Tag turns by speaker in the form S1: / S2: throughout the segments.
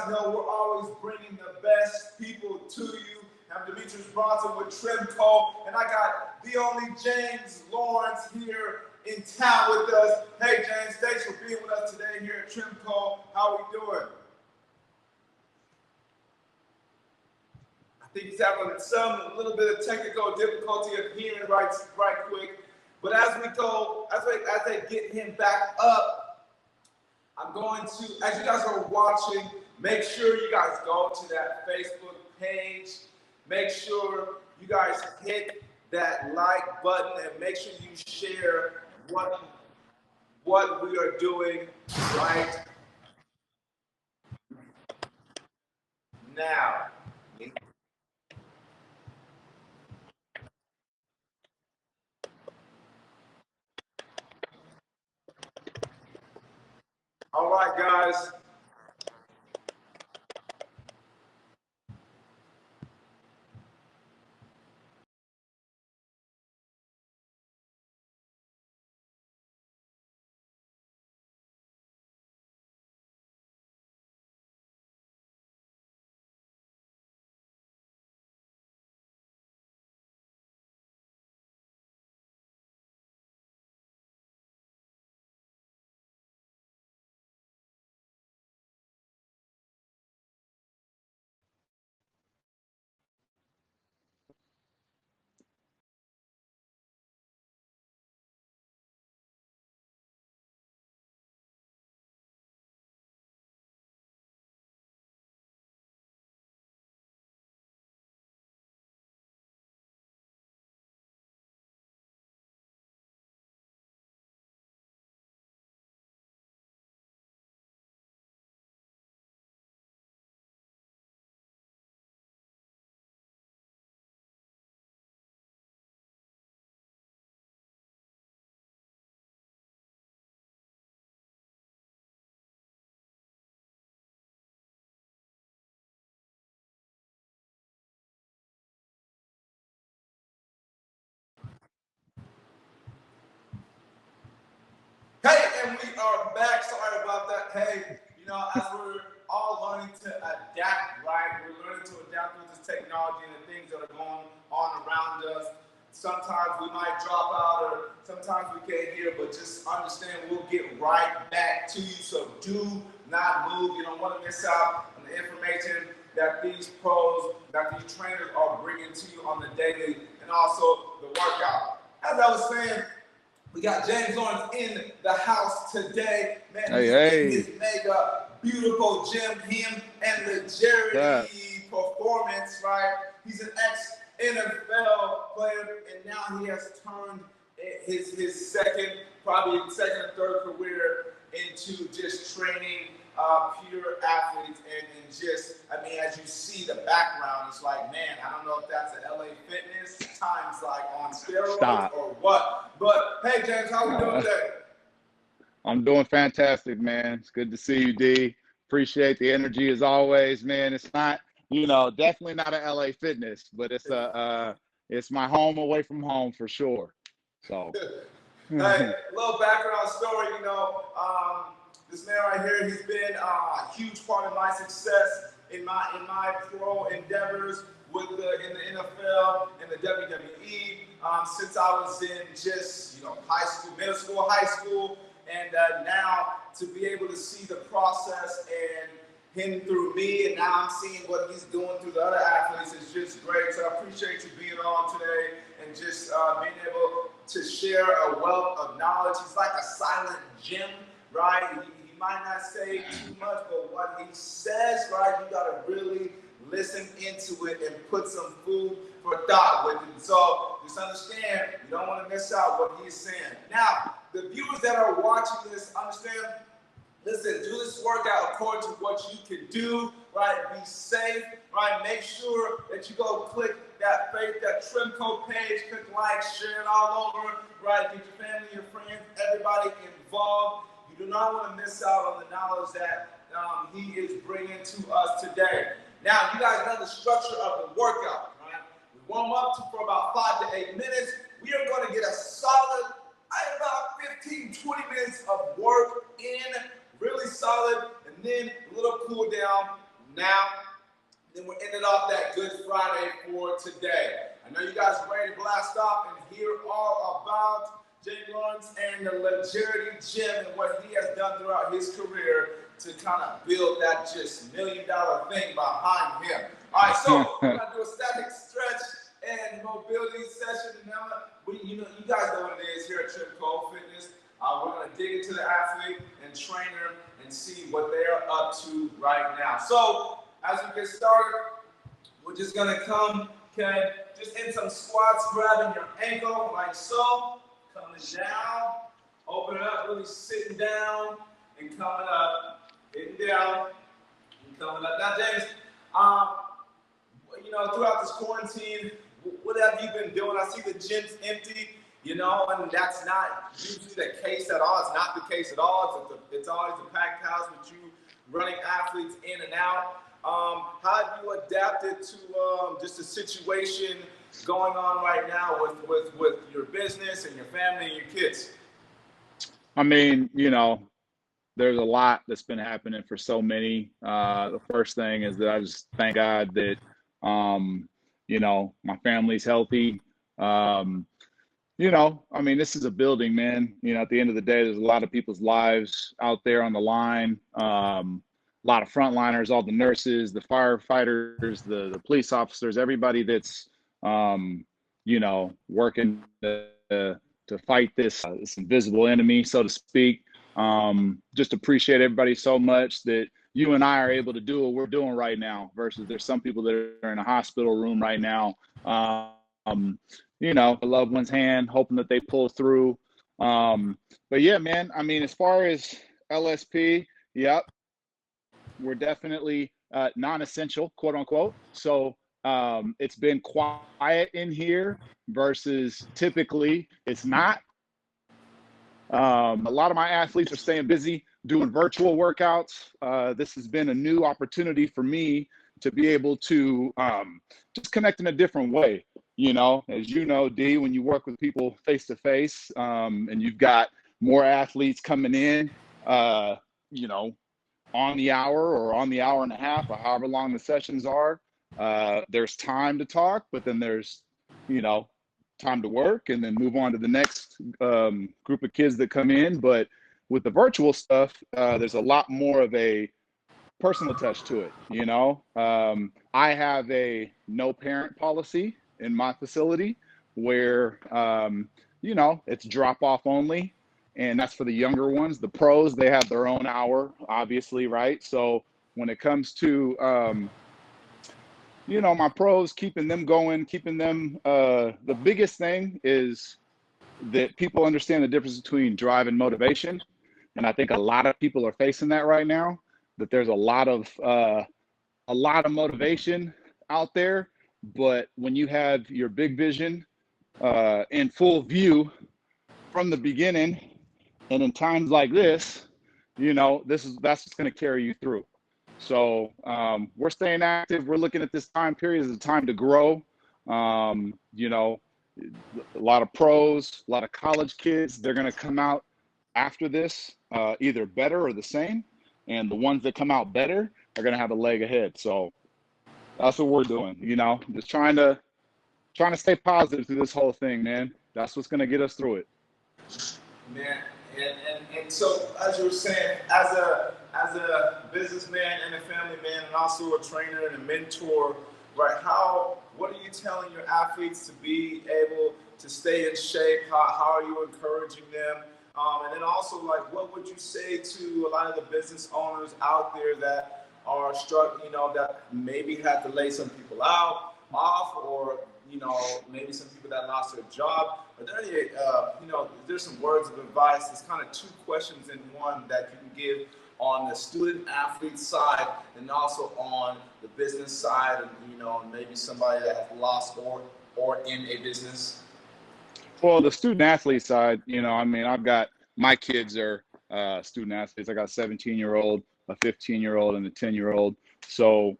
S1: guys know we're always bringing the best people to you. I'm Demetrius Bronson with Trimco, and I got the only James Lawrence here in town with us. Hey James, thanks for being with us today here at Trimco. How are we doing? I think he's having a little bit of technical difficulty of hearing right quick. But as they get him back up, I'm going to, as you guys are watching, make sure you guys go to that Facebook page. Make sure you guys hit that like button and make sure you share what we are doing right now. All right, guys. Hey, and we are back. Sorry about that. Hey, as we're all learning to adapt, right? We're learning to adapt with this technology and the things that are going on around us. Sometimes we might drop out or sometimes we can't hear, but just understand we'll get right back to you. So do not move. You don't want to miss out on the information that these pros, that these trainers are bringing to you on the daily, and also the workout. As I was saying, we got James Lawrence in the house today. Man, he's in his mega beautiful gym, him and the Jerry Performance, right? He's an ex-NFL player, and now he has turned his second or third career into just training pure athletes and just, as you see the background, it's like, man, I don't know if that's an LA Fitness times like on steroids or what. But hey, James, how are we doing today?
S2: I'm doing fantastic, man. It's good to see you, D. Appreciate the energy as always, man. It's not, definitely not an LA Fitness, but it's my home away from home for sure. So,
S1: hey, little background story, this man right here, he's been a huge part of my success in my pro endeavors in the NFL and the WWE since I was in just high school, middle school, high school, and now to be able to see the process and him through me, and now I'm seeing what he's doing through the other athletes is just great. So I appreciate you being on today and just being able to share a wealth of knowledge. He's like a silent gym, right? He might not say too much, but what he says, right, you got to really listen into it and put some food for thought with it. So just understand, you don't want to miss out what he's saying. Now, the viewers that are watching this, understand, listen, do this workout according to what you can do, right? Be safe, right? Make sure that you go click that Trimco page, click like, share it all over, right? Get your family, your friends, everybody involved. You do not want to miss out on the knowledge that he is bringing to us today. Now, you guys know the structure of the workout, right? We warm up for about 5 to 8 minutes. We are going to get a solid, about 15, 20 minutes of work in, really solid, and then a little cool down now. Then we're ending off that Good Friday for today. I know you guys are ready to blast off and hear all about Jay Lawrence and the Legerity Gym and what he has done throughout his career to kind of build that just $1 million thing behind him. All right, so we're gonna do a static stretch and mobility session, and you guys know what it is here at Trip Code Fitness. We're gonna dig into the athlete and trainer and see what they are up to right now. So as we get started, we're just gonna come, just in some squats, grabbing your ankle like so, coming down, open it up, really sitting down and coming up, hitting down and coming up. Now, James, throughout this quarantine, what have you been doing? I see the gym's empty, and that's not usually the case at all. It's not the case at all. It's always a packed house with you running athletes in and out. How have you adapted to just the situation going on right now with your business and your family and your kids?
S2: I mean, there's a lot that's been happening for so many. The first thing is that I just thank God that, my family's healthy. This is a building, man. At the end of the day, there's a lot of people's lives out there on the line. A lot of frontliners, all the nurses, the firefighters, the police officers, everybody that's, working to fight this invisible enemy, so to speak. Just appreciate everybody so much that you and I are able to do what we're doing right now versus there's some people that are in a hospital room right now, a loved one's hand, hoping that they pull through. But yeah, man, as far as LSP, yep, we're definitely non-essential, quote unquote. So it's been quiet in here versus typically it's not. A lot of my athletes are staying busy doing virtual workouts. This has been a new opportunity for me to be able to just connect in a different way. As you know, D, when you work with people face to face, and you've got more athletes coming in, on the hour or on the hour and a half or however long the sessions are, there's time to talk, but then there's, time to work and then move on to the next group of kids that come in. But with the virtual stuff, there's a lot more of a personal touch to it. I have a no parent policy in my facility where, it's drop off only. And that's for the younger ones. The pros, they have their own hour, obviously, right? So when it comes to, my pros, keeping them going, the biggest thing is that people understand the difference between drive and motivation. And I think a lot of people are facing that right now, that there's a lot of motivation out there. But when you have your big vision in full view from the beginning, and in times like this, that's what's going to carry you through. So we're staying active. We're looking at this time period as a time to grow. A lot of pros, a lot of college kids, they're going to come out after this either better or the same. And the ones that come out better are going to have a leg ahead. So that's what we're doing, just trying to stay positive through this whole thing, man. That's what's going to get us through it.
S1: Man. And so, as you were saying, as a businessman and a family man, and also a trainer and a mentor, right? What are you telling your athletes to be able to stay in shape? How are you encouraging them? And then also, what would you say to a lot of the business owners out there that are struggling, that maybe had to lay some people off, or maybe some people that lost their job? Are there any, there's some words of advice? There's kind of two questions in one that you can give on the student athlete side and also on the business side, and maybe somebody that has lost or in a business.
S2: Well, the student athlete side, I've got, my kids are student athletes. I got a 17-year-old, a 15-year-old, and a 10-year-old. So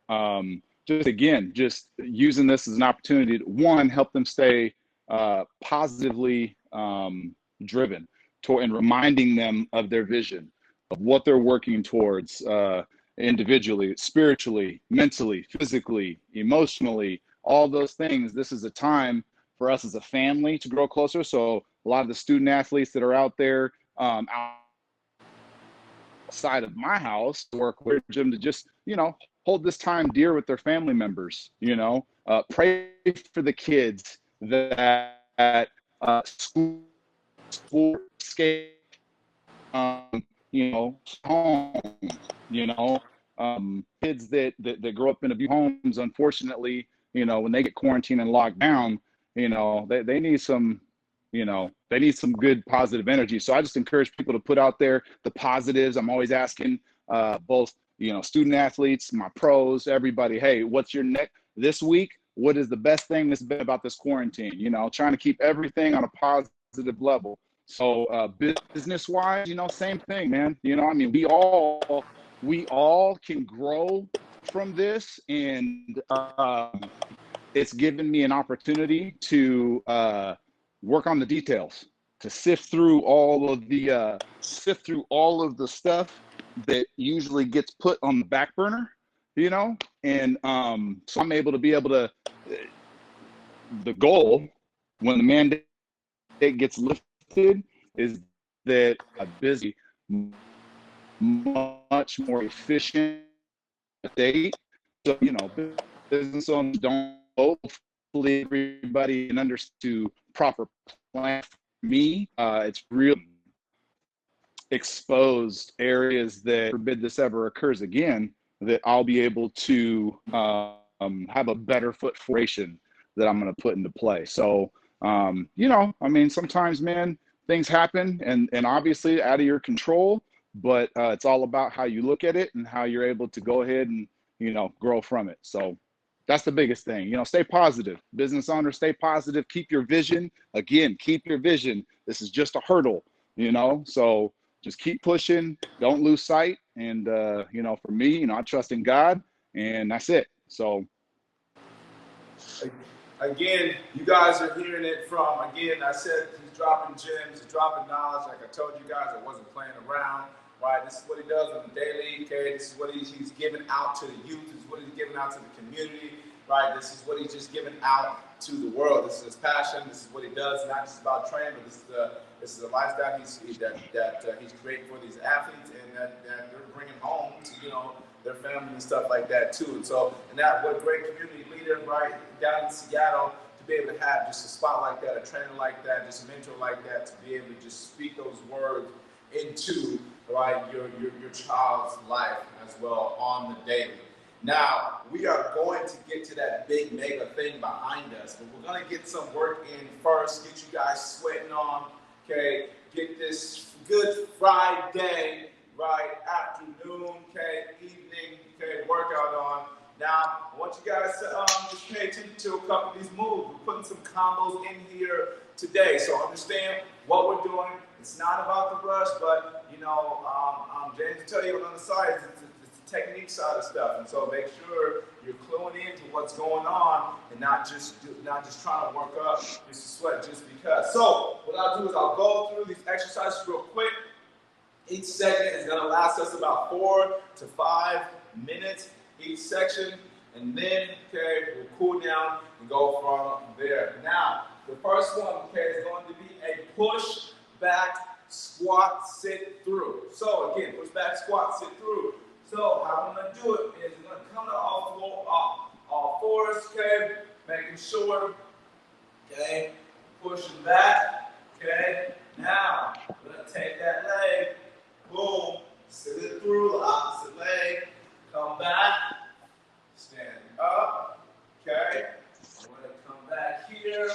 S2: just using this as an opportunity to, one, help them stay positively driven and reminding them of their vision, of what they're working towards. individually, spiritually, mentally, physically, emotionally, all those things. This is a time for us as a family to grow closer. So a lot of the student athletes that are out there outside of my house work with them to just, hold this time dear with their family members, pray for the kids that school escape, home, you know, kids that grow up in abusive homes, unfortunately, when they get quarantined and locked down, they need some, they need some good positive energy. So I just encourage people to put out there the positives. I'm always asking both, student athletes, my pros, everybody, hey, what's your next this week? What is the best thing that's been about this quarantine? Trying to keep everything on a positive level. So business wise, same thing, man. I mean, we all can grow from this, and it's given me an opportunity to work on the details, to sift through all of the stuff that usually gets put on the back burner, and so I'm able to the goal when the mandate gets lifted is that a busy, much more efficient state. So, business owners don't, hopefully everybody can understand to proper plan. For me, it's really exposed areas that, forbid this ever occurs again, that I'll be able to have a better foot formation that I'm going to put into play. So, I mean, sometimes, man, things happen and obviously out of your control, but it's all about how you look at it and how you're able to go ahead and, grow from it. So that's the biggest thing, stay positive. Business owners, stay positive, keep your vision. Again, keep your vision. This is just a hurdle, so just keep pushing, don't lose sight. And, for me, I trust in God, and that's it. So.
S1: Again, you guys are hearing it from, I said he's dropping gems, he's dropping knowledge. Like I told you guys, I wasn't playing around, right? This is what he does on the daily, okay? This is what he's giving out to the youth. This is what he's giving out to the community, right? This is what he's just giving out to the world. This is his passion. This is what he does, not just about training, but this is the lifestyle he's creating for these athletes, and that they're bringing home to, their family and stuff like that too. And so, that what a great community leader, right, down in Seattle, to be able to have just a spot like that, a trainer like that, just a mentor like that, to be able to just speak those words into, right, your child's life as well on the daily. Now, we are going to get to that big mega thing behind us, but we're going to get some work in first, get you guys sweating on, okay, get this good Friday, right, afternoon, okay, evening, okay, workout on. Now, I want you guys to just pay attention to a couple of these moves. We're putting some combos in here today, so understand what we're doing. It's not about the rush, but, James will tell you on the side, it's the technique side of stuff, and so make sure you're cluing into what's going on and not just trying to work up just to sweat just because. So what I'll do is I'll go through these exercises real quick. Each segment is going to last us about 4 to 5 minutes each section, and then, okay, we'll cool down and go from there. Now, the first one, okay, is going to be a push back squat sit through. So again, push back squat sit through. So how I'm going to do it is I'm going to come to all fours, okay, making sure, okay, pushing back, okay. Now, I'm going to take that leg, boom, sit it through, the opposite leg, come back, stand up, okay. I'm going to come back here,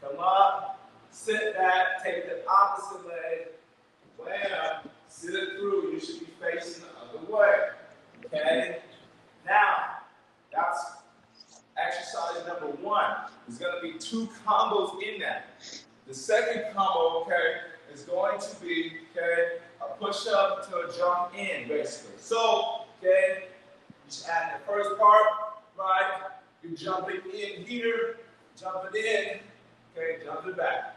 S1: come up, sit back, take the opposite leg, wham, sit it through. You should be facing the other way, okay. Now, that's exercise number 1. There's going to be 2 combos in that. The second combo, okay, is going to be, okay, a push-up to a jump in, basically. So, okay, just add the first part, right? You're jumping in here, jumping in, okay, jumping back.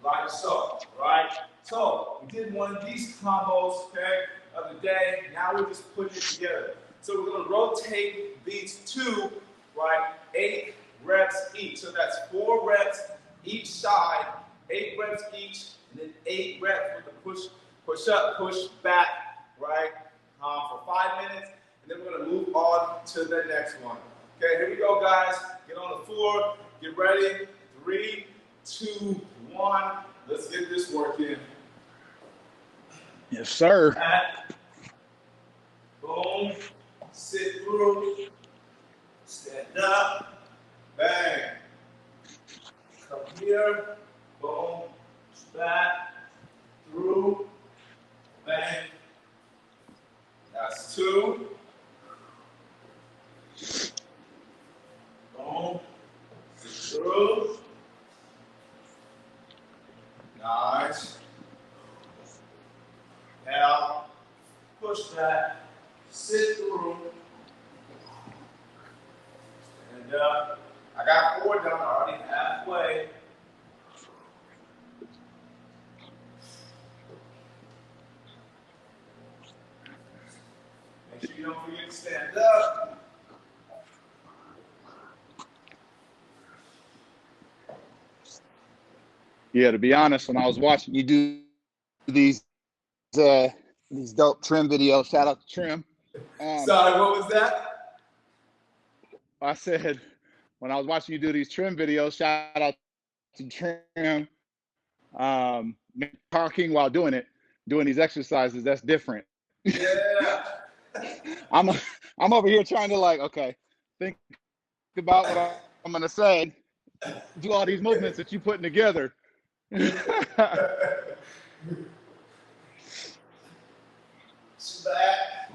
S1: Like so, right? So we did one of these combos, okay, of the day. Now we're just putting it together. So we're gonna rotate these two, right? 8 reps each. So that's 4 reps each side, 8 reps each, and then 8 reps with the push up, push back, right? For 5 minutes, and then we're gonna move on to the next one. Okay, here we go, guys. Get on the floor. Get ready. 3, 2, 1. Let's get this work in.
S2: Yes, sir.
S1: Back. Boom. Sit through. Stand up. Bang. Come here. Boom. Back. Through. Bang. That's 2. Boom. Sit through. Nice. Now, push back, sit through, stand up. I got 4 done, already halfway. Make sure you don't forget to stand up.
S2: Yeah, to be honest, when I was watching you do these dope trim videos, shout out to Trim.
S1: Sorry, what was that?
S2: I said, when I was watching you do these trim videos, shout out to Trim. Talking while doing these exercises, that's different.
S1: Yeah.
S2: I'm over here trying to okay, think about what I'm gonna say, do all these movements that you're putting together.
S1: Back.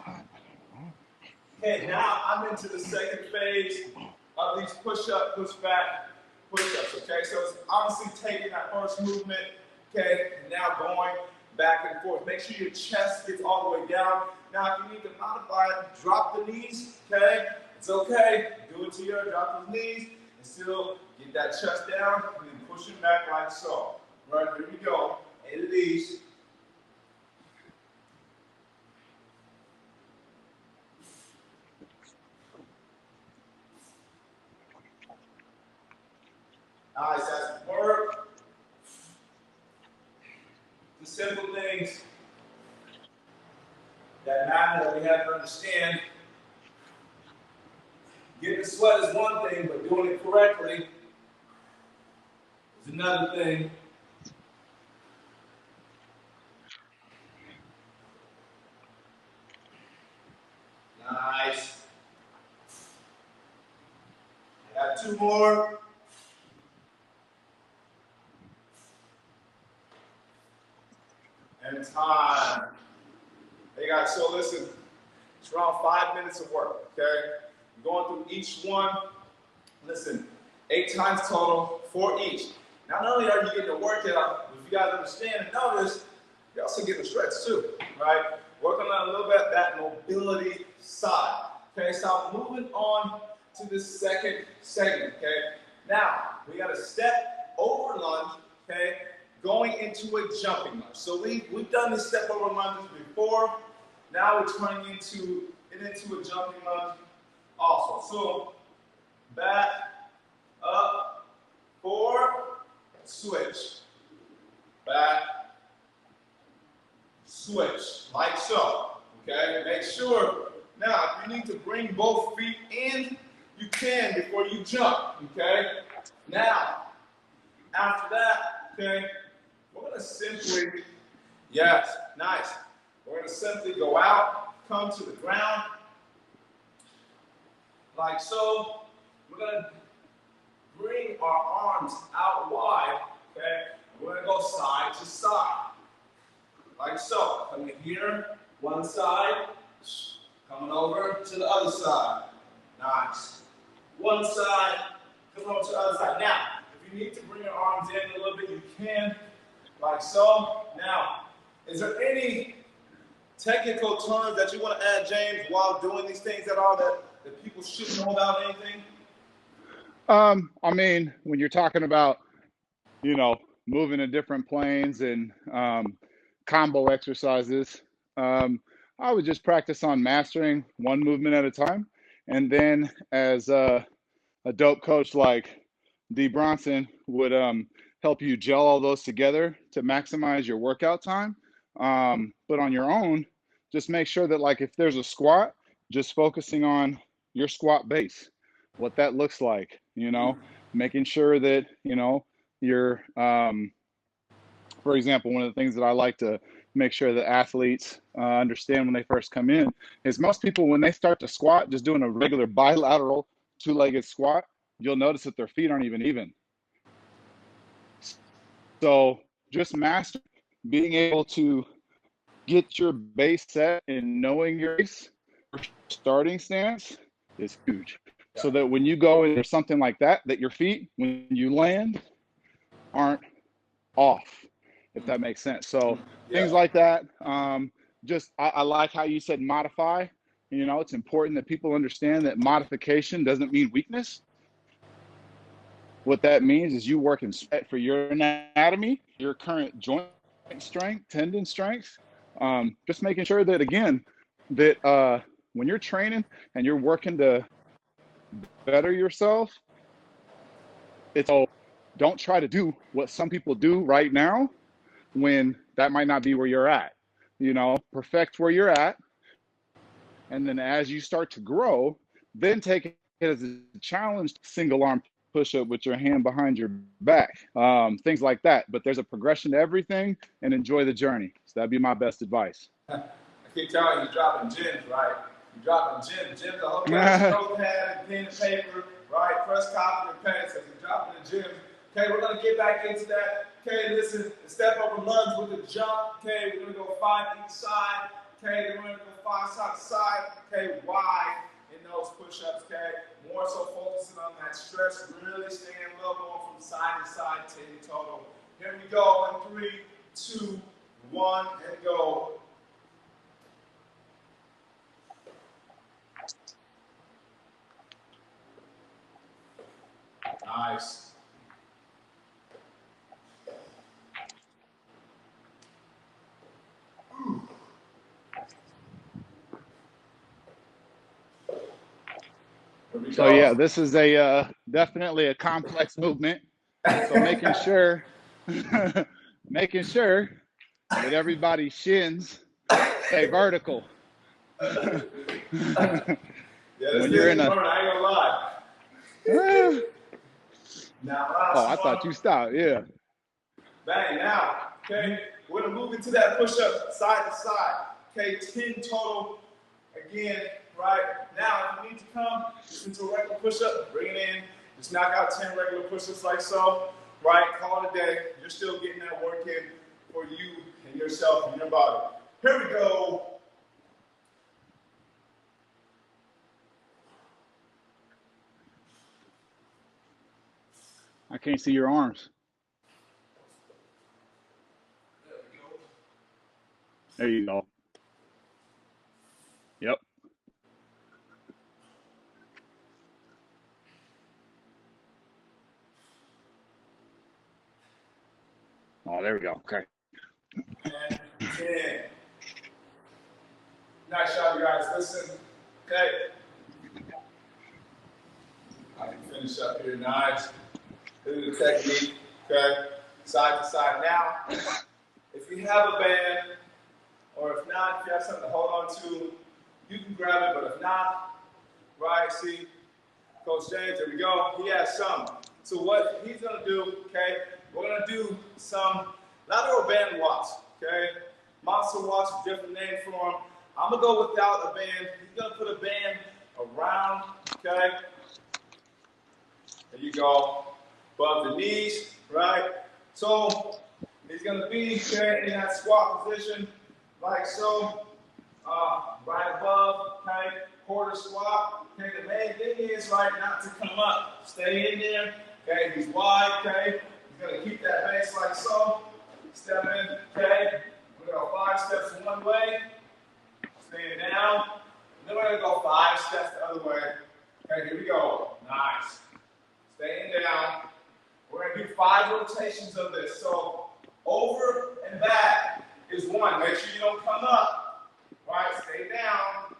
S1: Okay, now I'm into the second phase of these push-up, push-back, push-ups, okay? So it's honestly taking that first movement, okay, and now going back and forth. Make sure your chest gets all the way down. Now, if you need to modify it, drop the knees, okay? It's okay. Do it to your drop the knees and still get that chest down and then push it back like so. Right, here we go. 8 of these. Nice, that's work. The simple things that matter that we have to understand. Getting the sweat is one thing, but doing it correctly is another thing. Nice. I got 2 more. And time. Hey guys, so listen, it's around 5 minutes of work, okay? You're going through each one. Listen, 8 times total, 4 each. Not only are you getting a workout, if you guys understand and notice, you're also getting a stretch too, right? Working on a little bit that mobility side. Okay, so I'm moving on to the second segment, okay? Now, we got a step over lunge, okay? Going into a jumping lunge. So we've done this step over lunges before. Now we're turning into a jumping lunge also. So back, up, forward, switch. Back, switch, like so. Okay, make sure. Now, if you need to bring both feet in, you can before you jump. Okay. Now, after that, okay, we're gonna simply, yes, nice. We're gonna simply go out, come to the ground, like so. We're gonna bring our arms out wide, okay? We're gonna go side to side, like so. Coming here, one side, coming over to the other side. Nice. One side, coming over to the other side. Now, if you need to bring your arms in a little bit, you can, like so. Now, is there any technical terms that you want to add, James, while doing these things at all that people should know about anything?
S2: I mean, when you're talking about, moving to different planes and combo exercises. I would just practice on mastering one movement at a time. And then as a dope coach like D Bronson would help you gel all those together to maximize your workout time. But on your own, just make sure that like if there's a squat, just focusing on your squat base, what that looks like, making sure that, you're, for example, one of the things that I like to make sure that athletes understand when they first come in is most people, when they start to squat, just doing a regular bilateral two-legged squat, you'll notice that their feet aren't even. So just master being able to get your base set and knowing your base starting stance is huge. So that when you go into something like that, that your feet, when you land, aren't off, if that makes sense. So things like that. I like how you said modify. It's important that people understand that modification doesn't mean weakness. What that means is you work for your anatomy, your current joint strength, tendon strength. Just making sure that, again, that when you're training and you're working to better yourself, don't try to do what some people do right now when that might not be where you're at. Perfect where you're at. And then as you start to grow, then take it as a challenged single arm push-up with your hand behind your back, things like that. But there's a progression to everything, and enjoy the journey. So that'd be my best advice.
S1: I keep telling you, you're dropping gyms, right? You're dropping gyms. Gyms, I hope you have a notepad, pen, and paper, right? Press copy and pen, so you're dropping the gyms. Okay, we're going to get back into that. Okay, listen, step over lunge with a jump. Okay, we're going to go 5 each side. Okay, then we're going to go 5 side to side. Okay, wide in those push-ups. Okay, more so focusing on that stretch, really staying low, going from side to side, 10 total. Here we go in 3, 2, 1, and go. Nice.
S2: So yeah, this is a definitely a complex movement. So making sure that everybody's shins stay vertical.
S1: When you're in a, I ain't gonna lie.
S2: Oh, I thought you stopped. Yeah.
S1: Bang now. Okay, we're gonna move into that push-up side to side. Okay, 10 total. Again, right now, if you need to come just into a regular push-up, bring it in. Just knock out 10 regular push-ups like so. Right, call it a day. You're still getting that work in for you and yourself and your body. Here we go.
S2: I can't see your arms. There you go. Yep. Oh, there we go. Okay.
S1: And 10. Nice job, you guys. Listen. Okay. I can finish up here. Nice. This is the technique. Okay. Side to side. Now, if you have a band, or if not, if you have something to hold on to, you can grab it. But if not, right? See, Coach James, there we go. He has some. So what he's gonna do, okay? We're gonna do some lateral band walks, okay? Monster walks, a different name for them. I'm gonna go without a band. He's gonna put a band around, okay? There you go. Above the knees, right? So he's gonna be okay, in that squat position, like so. Right above, okay? Quarter squat. Okay, the main thing is, right, not to come up. Stay in there. Okay, he's wide, okay? He's gonna keep that base like so. Step in, okay? We're gonna go 5 steps one way. Staying down. Then we're gonna go 5 steps the other way. Okay, here we go. Nice. Staying down. We're gonna do 5 rotations of this. So over and back is 1. Make sure you don't come up. Right? Stay down.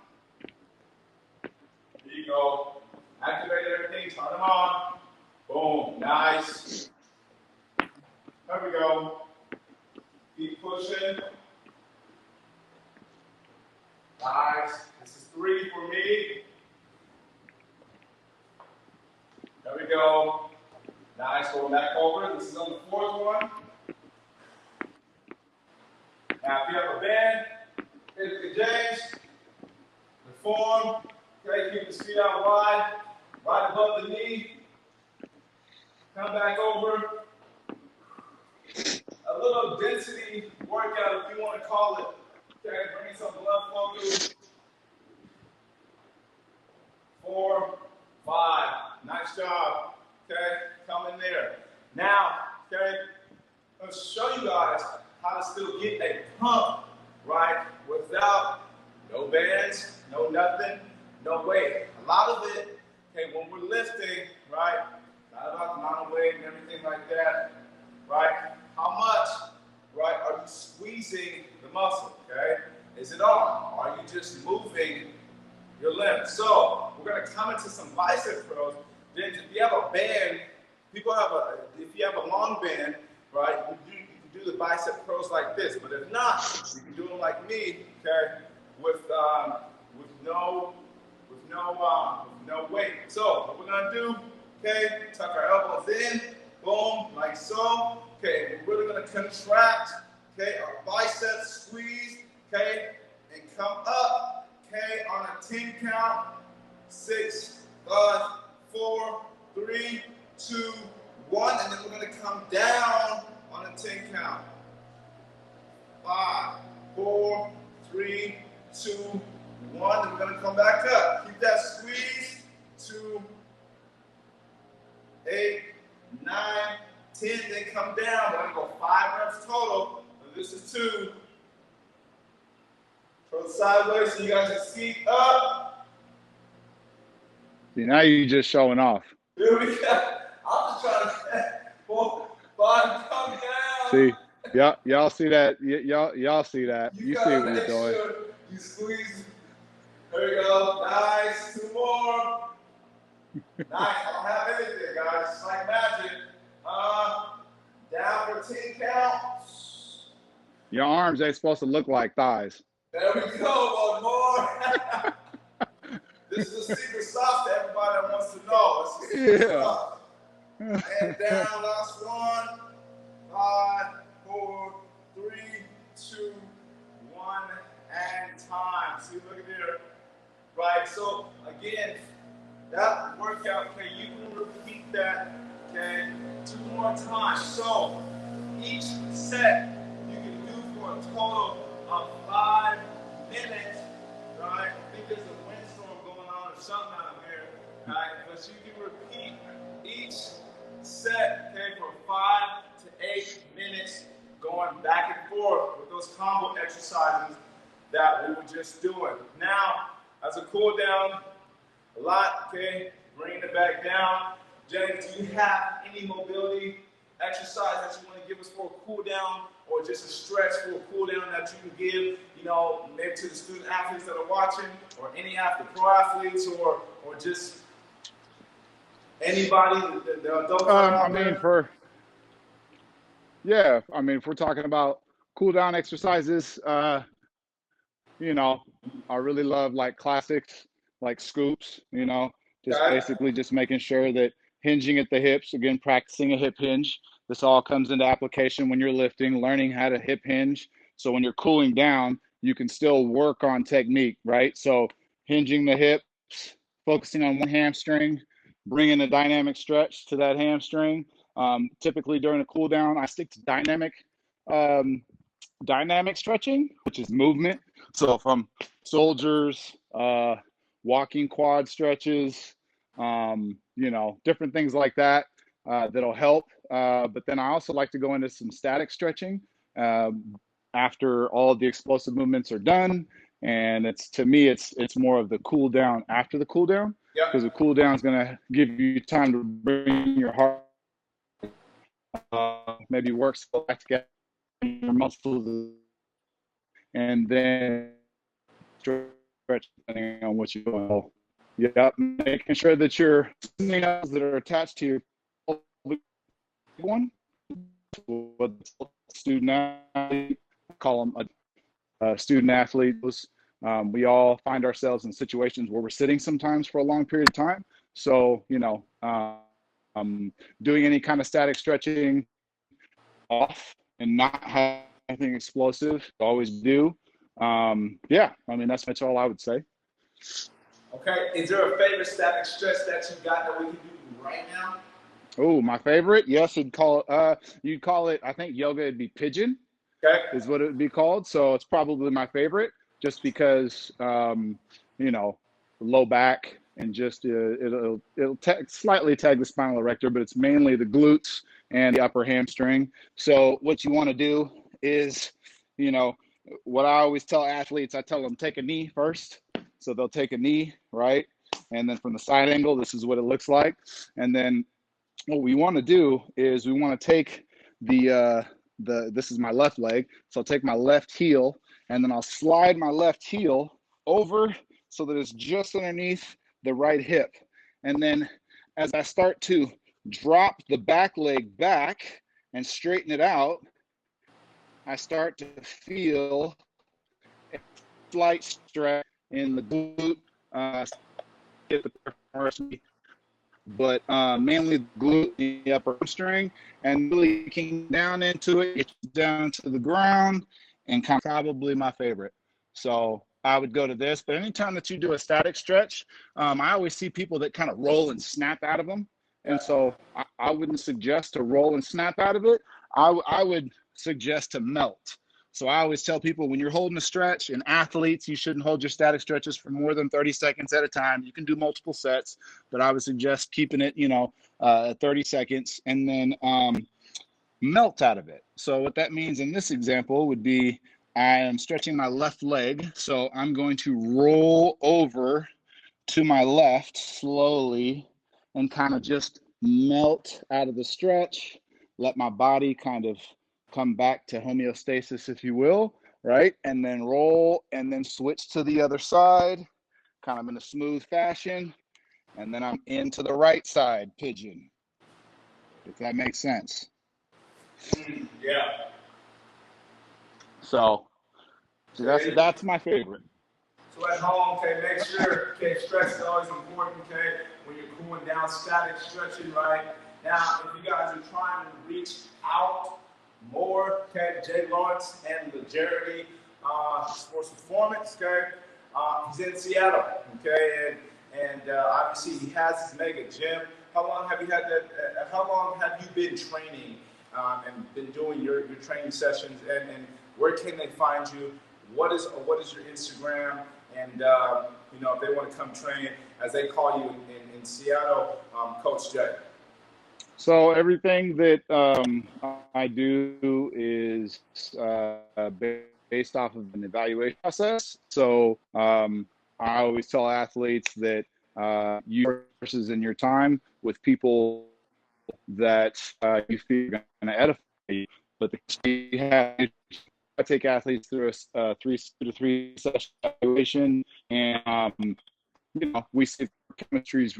S1: Here you go. Activate everything. Turn them on. Boom. Nice. There we go. Keep pushing. Nice. This is 3 for me. There we go. Nice. Go back over. This is on the 4th one. Now, if you have a band, hit the James, the form. Okay, keep the feet out wide, right above the knee. Come back over. A little density workout, if you want to call it. Okay, bring some blood flow through. 4, 5. Nice job. Okay, come in there. Now, okay, let's show you guys how to still get a pump, right, without no bands, no nothing, no weight. A lot of it, okay, when we're lifting, right, not about the amount of weight and everything like that, right, how much, right, are you squeezing the muscle, okay? Is it on? Are you just moving your limbs? So we're going to come into some bicep curls. Then if you have a band, if you have a long band, right, you can do the bicep curls like this. But if not, you can do them like me, okay, with no weight. So what we're going to do, okay, tuck our elbows in, boom, like so. Okay, we're really going to contract, okay, our biceps, squeeze, okay, and come up, okay, on a 10 count. 6, 5, 4, 3, 2, 1, and then we're going to come down on a 10 count. 5, 4, 3, 2, 1, and we're going to come back up. Keep that squeeze. 2, 8, 9, 10, then come down. We're going to go 5 reps total. And this is 2. Throw it sideways so you guys can seat up.
S2: See, now you're just showing off.
S1: Here we go. I'm just trying to 4, 5, come down.
S2: See, y'all see that? Y'all see that? You see what he's doing?
S1: Sure you squeeze. There we go. Nice. 2 more. Nice. I don't have anything, guys. It's like magic. Down for 10 counts.
S2: Your arms ain't supposed to look like thighs.
S1: There we go. 1 more. This is a secret sauce that everybody wants to know. It's a secret sauce. And down, last one. 5, 4, 3, 2, 1, and time. See, look at there. Right, so again, that workout, okay, you can repeat that, okay, 2 more times. So each set you can do for a total of 5 minutes, right? I think there's a windstorm going on or something out here, right? But you can repeat each set, okay, for 5 to 8 minutes, going back and forth with those combo exercises that we were just doing. Now, as a cool down, a lot, okay, bringing it back down. James, do you have any mobility exercise that you want to give us for a cool down, or just a stretch for a cool down that you can give, you know, maybe to the student athletes that are watching, or any pro athletes, or just anybody, the adults out there?
S2: If we're talking about cool down exercises, you know, I really love like classics, like scoops, you know, just basically just making sure that hinging at the hips, again, practicing a hip hinge. This all comes into application when you're lifting, learning how to hip hinge. So when you're cooling down, you can still work on technique, right? So hinging the hips, focusing on one hamstring, bringing a dynamic stretch to that hamstring. Typically during a cool down, I stick to dynamic stretching, which is movement. So from soldiers, walking quad stretches, you know, different things like that, that'll help. But then I also like to go into some static stretching after all of the explosive movements are done. And to me, it's more of the cool down after the cool down, because the cool down is going to give you time to bring your heart, maybe work back together, your muscles and then stretch depending on what you're doing. Yep, making sure that your nails that are attached to your one, student athlete, call them student athletes. We all find ourselves in situations where we're sitting sometimes for a long period of time. So, doing any kind of static stretching off and not have anything explosive, always do. That's all I would say.
S1: Okay, is there a favorite static stretch that you got that we can do right now?
S2: Oh, my favorite? Yes, you'd call it, I think yoga would be pigeon.
S1: Okay.
S2: Is what it would be called. So it's probably my favorite just because, low back and just it'll slightly tag the spinal erector, but it's mainly the glutes and the upper hamstring. So what you want to do is, what I always tell athletes, I tell them take a knee first. So they'll take a knee, right? And then from the side angle, this is what it looks like. And then what we want to do is we want to take this is my left leg. So I'll take my left heel and then I'll slide my left heel over so that it's just underneath the right hip. And then as I start to drop the back leg back and straighten it out, I start to feel a slight stretch in the glute, get the periphery, but mainly the glute, the upper hamstring, and really getting down into it, get down to the ground, and kind of probably my favorite. So I would go to this, but anytime that you do a static stretch, I always see people that kind of roll and snap out of them. And so I wouldn't suggest to roll and snap out of it. I would suggest to melt. So I always tell people when you're holding a stretch, and athletes, you shouldn't hold your static stretches for more than 30 seconds at a time. You can do multiple sets, but I would suggest keeping it, 30 seconds and then melt out of it. So what that means in this example would be I am stretching my left leg. So I'm going to roll over to my left slowly and kind of just melt out of the stretch, let my body kind of come back to homeostasis, if you will, right? And then roll and then switch to the other side, kind of in a smooth fashion. And then I'm into the right side pigeon, if that makes sense.
S1: Yeah.
S2: So that's my favorite.
S1: So at home, okay, make sure, okay, stretch is always important, okay, when you're cooling down, static stretching, right? Now, if you guys are trying to reach out more, okay, Jay Lawrence and the Jeremy Sports Performance, okay, he's in Seattle, okay, and obviously he has his mega gym. How long have you had that? How long have you been training and been doing your training sessions? And where can they find you? What is your Instagram? And if they want to come train, as they call you in Seattle, Coach Jay.
S2: So everything that I do is based off of an evaluation process. So I always tell athletes that use resources in your time with people that you feel are going to edify you. But you have I take athletes through a 3 to 3 session evaluation, and we see chemistry's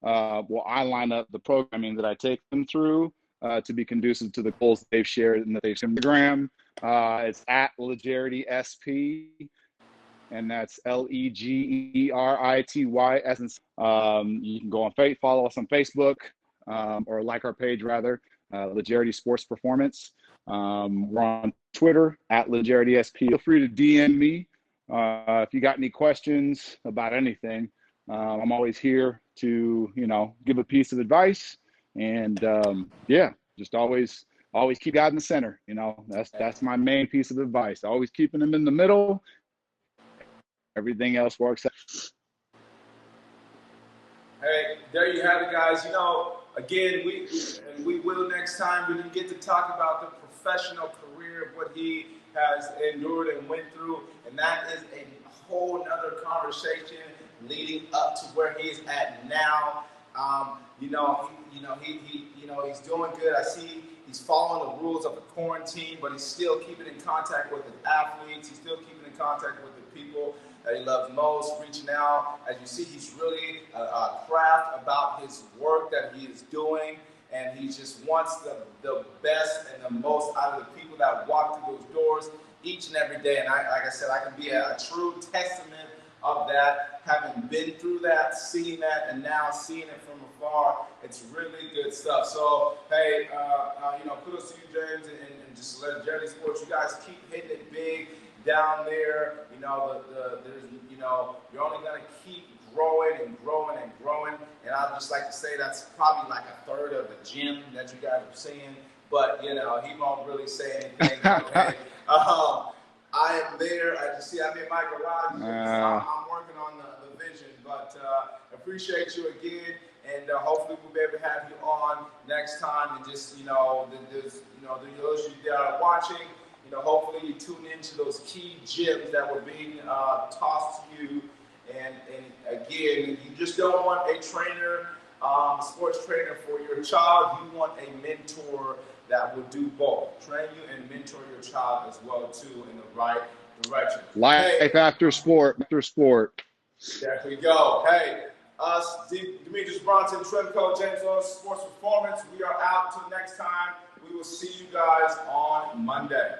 S2: I line up the programming that I take them through to be conducive to the goals they've shared and that they've shared on Instagram. It's at LeGeritySP, and that's LEGERITY. You can go on follow us on Facebook, or like our page rather, Legerity Sports Performance. We're on Twitter at LeGeritySP. Feel free to DM me if you got any questions about anything. I'm always here to, give a piece of advice, and just always keep God in the center. That's my main piece of advice. Always keeping him in the middle. Everything else works out.
S1: Hey, there you have it, guys. Again, we will next time. We can get to talk about the professional career of what he has endured and went through, and that is a whole nother conversation leading up to where he is at now. He's doing good. I see He's following the rules of the quarantine, but he's still keeping in contact with his athletes. He's still keeping in contact with the people that he loves most, reaching out. As you see, he's really craft about his work that he is doing, and he just wants the best and the most out of the people that walk through those doors each and every day. And like I said, I can be a true testament of that, having been through that, seeing that, and now seeing it from afar. It's really good stuff. So, hey, kudos to you, James, and just let Journey Sports. You guys keep hitting it big down there. There's, you're only gonna keep growing and growing and growing. And I'd just like to say that's probably like a third of the gym that you guys are seeing. But he won't really say anything. Okay? I am there. I'm in my garage. I'm working on the vision, but appreciate you again, and hopefully we'll be able to have you on next time. And just those of you that are watching, hopefully you tune into those key gems that were being tossed to you. And again, you just don't want a trainer, sports trainer for your child. You want a mentor that will do both, train you and mentor your child as well too in the right direction.
S2: Life after sport,
S1: There we go. Hey, us, Demetrius Bronson, Tremco, James Lewis, Sports Performance. We are out till next time. We will see you guys on Monday.